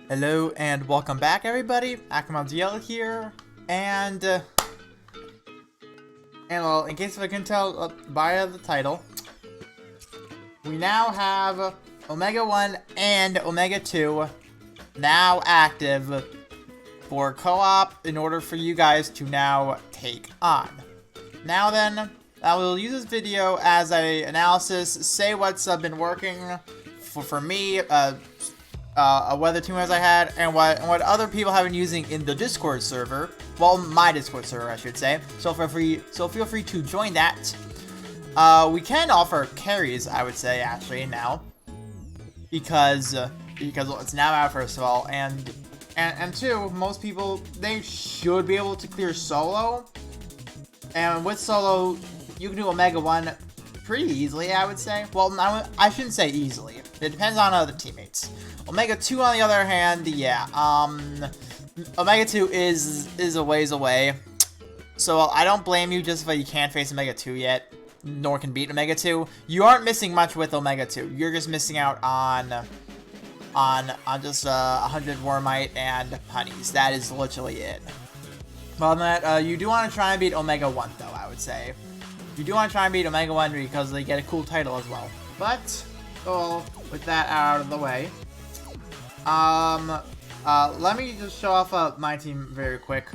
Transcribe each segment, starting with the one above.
Hello and welcome back, everybody. Dragalia here, and well, in case if I can tell by the title, we now have Omega 1 and Omega 2 now active for co-op in order for you guys to now take on. Now then, I will use this video as a analysis, say what's been working for me, what other teammates I had, and what other people have been using in the Discord server. Well, my Discord server, I should say. So feel free to join that. We can offer carries, I would say, actually now, because it's now out, first of all, and two, most people, they should be able to clear solo, and with solo you can do Omega 1 pretty easily, I would say. Well, I shouldn't say easily. It depends on other teammates. Omega 2, on the other hand, yeah, Omega 2 is a ways away. So I don't blame you just if you can't face Omega 2 yet, nor can beat Omega 2. You aren't missing much with Omega 2. You're just missing out on just 100 Wormite and Honeys. That is literally it. Well, that you do want to try and beat Omega 1, though, I would say. You do want to try and beat Omega 1 because they get a cool title as well. But, well, with that out of the way, let me just show off my team very quick.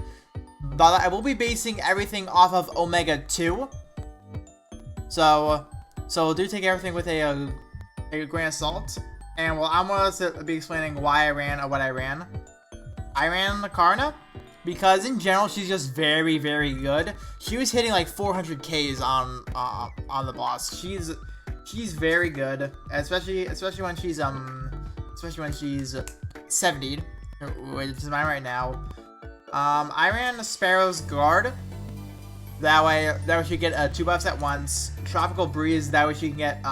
But I will be basing everything off of Omega 2. So do take everything with a grain of salt. And well, I'm going to be explaining why I ran what I ran. I ran Karna because in general she's just very, very good. She was hitting like 400 Ks on the boss. She's very good, especially when she's 70'd, which is mine right now. I ran Sparrow's Guard. That way she can get 2 buffs at once. Tropical Breeze. That way she can get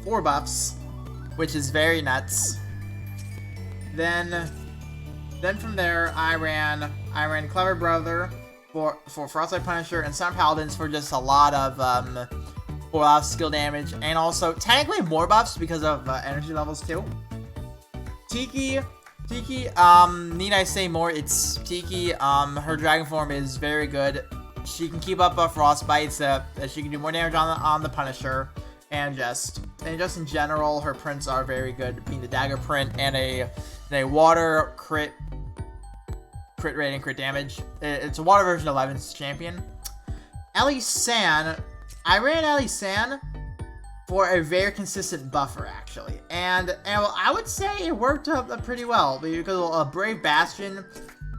4 buffs, which is very nuts. Then from there, I ran Clever Brother for Frostbite Punisher and Sun Paladins for just a lot of skill damage, and also technically more buffs because of energy levels too. Tiki, need I say more? It's Tiki. Her dragon form is very good. She can keep up frostbites. She can do more damage on the Punisher, and just in general, her prints are very good, being the dagger print and a water crit rate and crit damage. It's a water version of 11's champion. Ellie San. I ran Ellie San for a very consistent buffer, actually, and well, I would say it worked pretty well because a Brave Bastion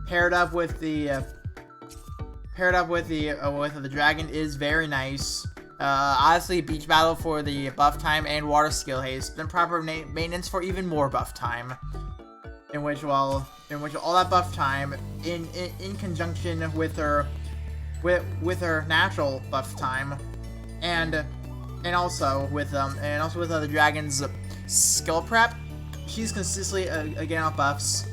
paired up with the dragon is very nice. Honestly, Beach Battle for the buff time and Water Skill Haste, then proper maintenance for even more buff time. In which all that buff time in conjunction with her natural buff time, and also with the dragon's skill prep, she's consistently getting off buffs.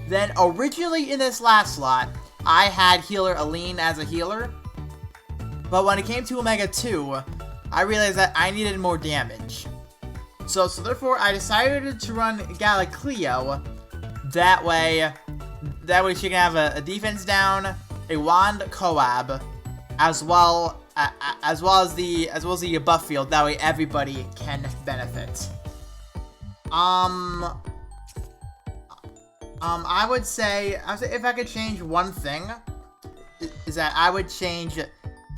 Then originally in this last slot, I had healer Aline as a healer, but when it came to Omega 2, I realized that I needed more damage. So therefore, I decided to run Galacleo. That way she can have a defense down, a wand Coab, as well as the buff field. That way everybody can benefit. I would say if I could change one thing, is that I would change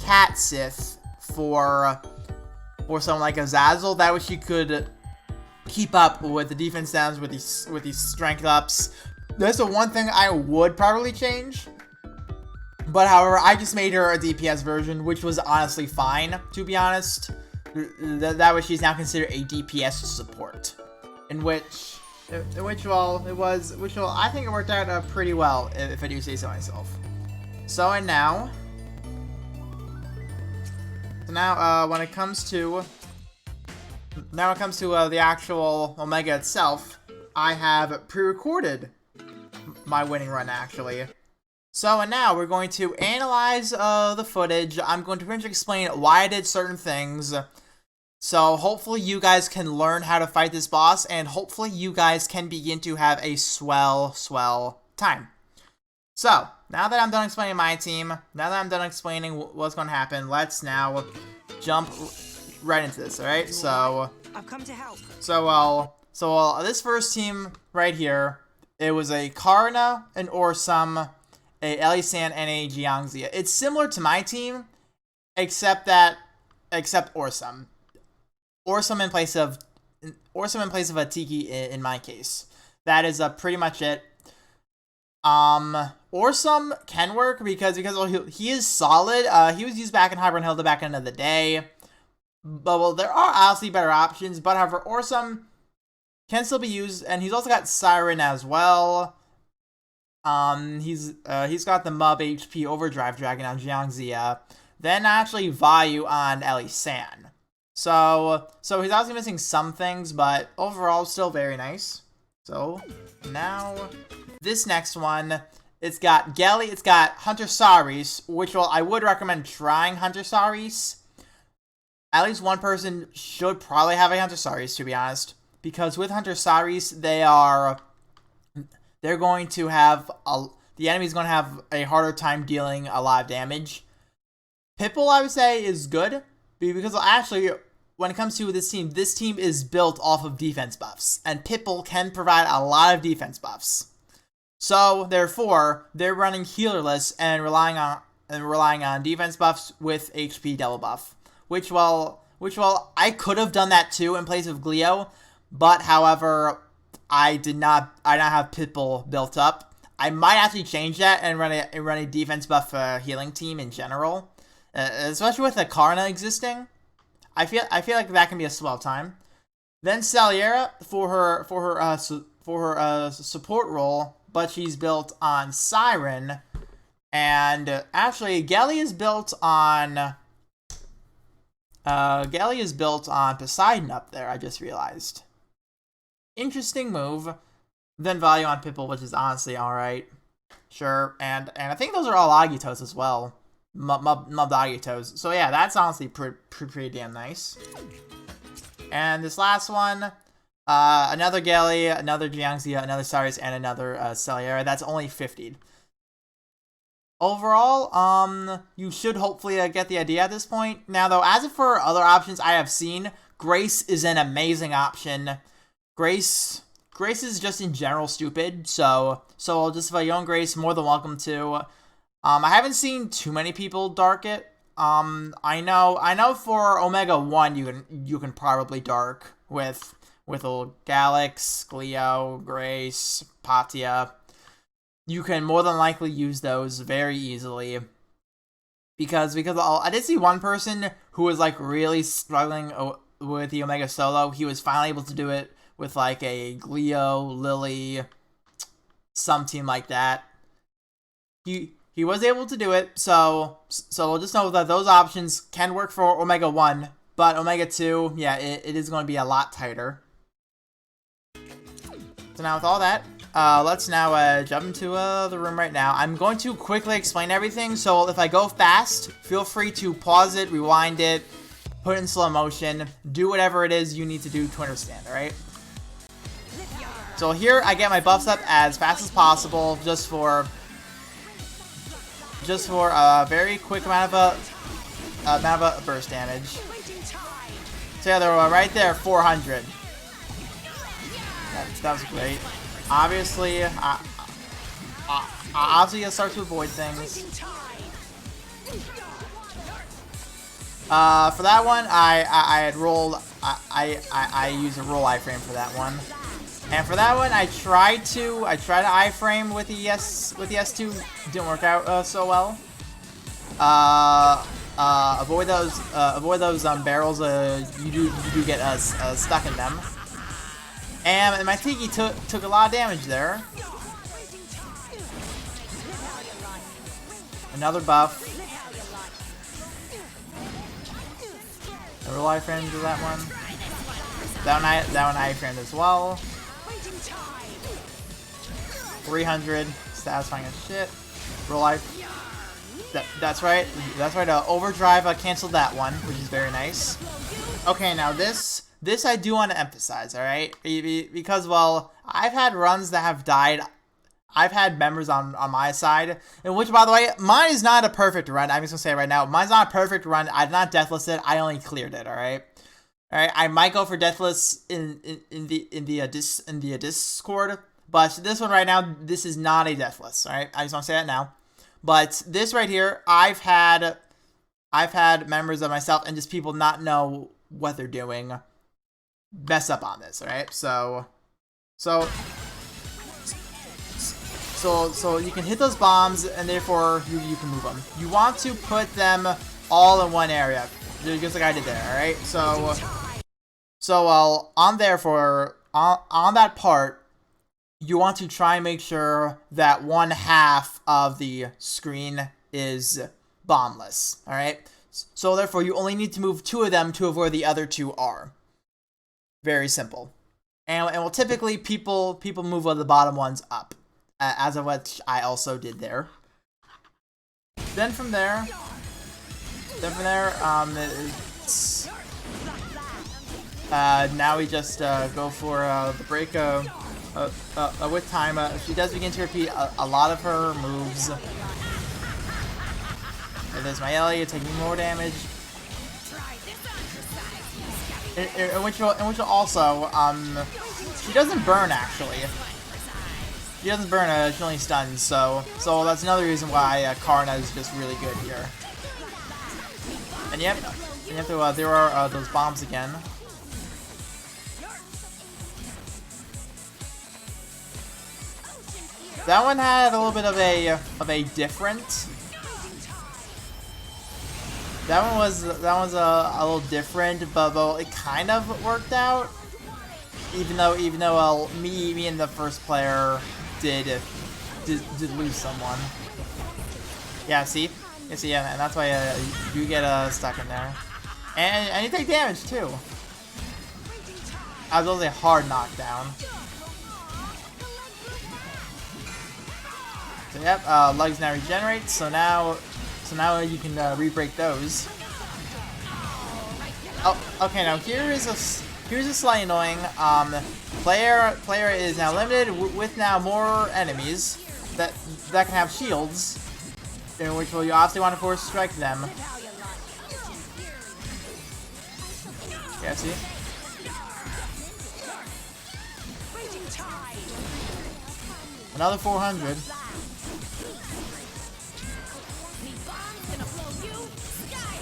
Cat Sith for someone like Azazel. That way she could keep up with the defense downs with these strength ups. That's the one thing I would probably change. But however, I just made her a DPS version, which was honestly fine, to be honest. That way she's now considered a DPS support, I think it worked out pretty well, if I do say so myself. So now when it comes to the actual Omega itself, I have pre-recorded my winning run, actually. So now we're going to analyze the footage. I'm going to pretty much explain why I did certain things, So hopefully you guys can learn how to fight this boss, and hopefully you guys can begin to have a swell time. So, now that I'm done explaining my team, now that I'm done explaining what's going to happen, let's now jump right into this, alright? So, I've come to help. So this first team right here, it was a Karna, an Orsum, a Elisan, and a Jiangxia. It's similar to my team, except Orsum. Orsum in place of a Tiki in my case. That is pretty much it. Orsum can work because he is solid. He was used back in Hybrid Hilda back in the day. But well, there are obviously better options. But however, Orsum can still be used, and he's also got Siren as well. He's got the Mub HP Overdrive Dragon on Jiangxia. Then actually Vayu on Elisan. So he's obviously missing some things, but overall still very nice. So now this next one, it's got Gelly, it's got Hunter Saris, which I would recommend trying Hunter Saris. At least one person should probably have a Hunter Saris, to be honest, because with Hunter Saris, they're going to have the enemy's going to have a harder time dealing a lot of damage. Pipple, I would say, is good because actually, when it comes to this team is built off of defense buffs, and Pipple can provide a lot of defense buffs. So therefore, they're running healerless and relying on defense buffs with HP double buff. Which I could have done that too in place of Glio, but however, I did not have Pipple built up. I might actually change that and run a defense buff healing team in general, especially with a Karna existing. I feel like that can be a swell time. Then Saliera for her support role, but she's built on Siren, and actually Gelly is built on Poseidon up there. I just realized. Interesting move. Then Vayu on Pipple, which is honestly all right. Sure, and I think those are all Agitos as well. Mub Agitos. So yeah, that's honestly pretty damn nice. And this last one, another Gelly, another Jiangxia, another Saris, and another Saliera. That's only 50'd. Overall, you should hopefully get the idea at this point. Now, though, as for other options I have seen, Grace is an amazing option. Grace is just in general stupid, so just if you own Grace, more than welcome to. I haven't seen too many people dark it. I know for Omega 1 you can probably dark with old Galix, Glio, Grace, Patia. You can more than likely use those very easily. Because I did see one person who was like really struggling with the Omega Solo. He was finally able to do it with like a Glio, Lily, some team like that. He was able to do it, so we'll just know that those options can work for Omega 1, but Omega 2, yeah, it is going to be a lot tighter. So now with all that, let's now jump into the room right now. I'm going to quickly explain everything, so if I go fast, feel free to pause it, rewind it, put it in slow motion, do whatever it is you need to do to understand, alright? So here, I get my buffs up as fast as possible, just for a very quick amount of burst damage. So yeah, they're right there, 400. That was great. Obviously, obviously you start to avoid things. For that one, I had rolled. I used a roll iframe for that one. And for that one, I tried to iframe with the S2. Didn't work out so well. Avoid those barrels. You do get stuck in them. And my Tiki took a lot of damage there. Another buff. A roll iframe to that one. That one iframed as well. 300, satisfying as shit. Roll life. That's right. Overdrive canceled that one, which is very nice. Okay, now this I do want to emphasize, all right? Because, well, I've had runs that have died. I've had members on my side, in which, by the way, mine is not a perfect run. I'm just gonna say it right now, mine's not a perfect run. I did not deathless it. I only cleared it. All right. All right. I might go for deathless in the Discord, but this one right now, this is not a deathless. All right. I just want to say that now. But this right here, I've had members of myself and just people not know what they're doing mess up on this. All right. So you can hit those bombs, and therefore you can move them. You want to put them all in one area, just like I did there. All right. So on that part, you want to try and make sure that 1/2 of the screen is bombless. All right. So therefore, you only need to move 2 of them to avoid the other 2 are. Very simple. And well, typically people move the bottom ones up. As of which I also did there. Then from there, it's, now we just go for the break with time. She does begin to repeat a lot of her moves. And there's my Elliot taking more damage. In which also, she doesn't burn actually. She doesn't burn, she only stuns, so that's another reason why Karna is just really good here. And yep, there are those bombs again. That one had a little bit of a different. That one was a little different, but it kind of worked out. Even though me and the first player did lose someone. Yeah, see? Yeah, and that's why you get stuck in there. And you take damage too. That was a hard knockdown. So yep, legs now regenerate, so now you can re-break those. Oh, okay, now here's a slightly annoying. Player is now limited with now more enemies that can have shields, in which you obviously want to force strike them. Yeah, see? Another 400.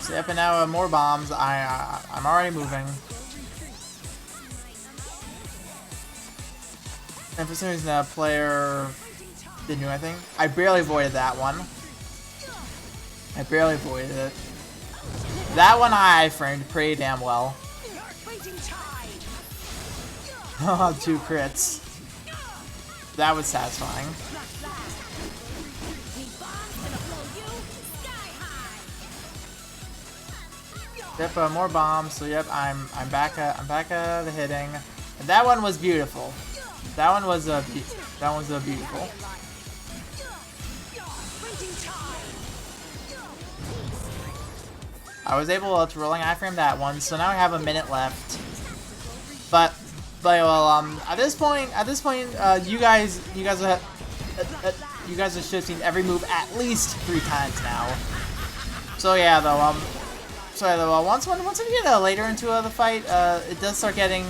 So yep, and now more bombs. I'm already moving. And for some reason, the player didn't do anything. I barely avoided that one. I barely avoided it. That one I framed pretty damn well. 2 crits. That was satisfying. Yep, more bombs. So yep, I'm back at the hitting. And that one was beautiful. That one was beautiful. I was able to rolling iframe that one, so now I have a minute left. But well, at this point, you guys should have seen every move at least 3 times now. So yeah, though, once we get later into the fight, it does start getting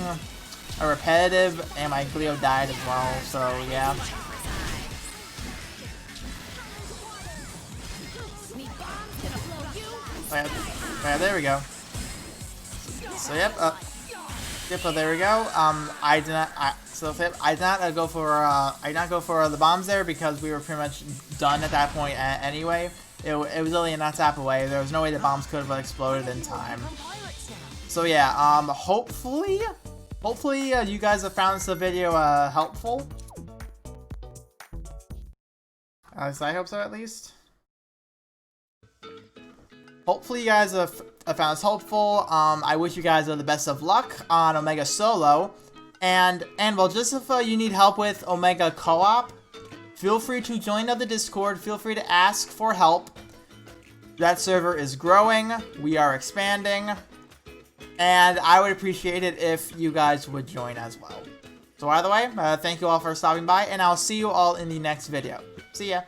repetitive, and my Glio died as well, so yeah. Yeah, there we go. So yep, there we go. I did not go for the bombs there because we were pretty much done at that point anyway. It was only a tap away. There was no way the bombs could have exploded in time. So yeah, hopefully you guys have found this video helpful. So I hope so, at least. Hopefully you guys have found this helpful. I wish you guys the best of luck on Omega Solo. And well, just if you need help with Omega Co-op, feel free to join the Discord. Feel free to ask for help. That server is growing. We are expanding. And I would appreciate it if you guys would join as well. So either way, thank you all for stopping by, and I'll see you all in the next video. See ya!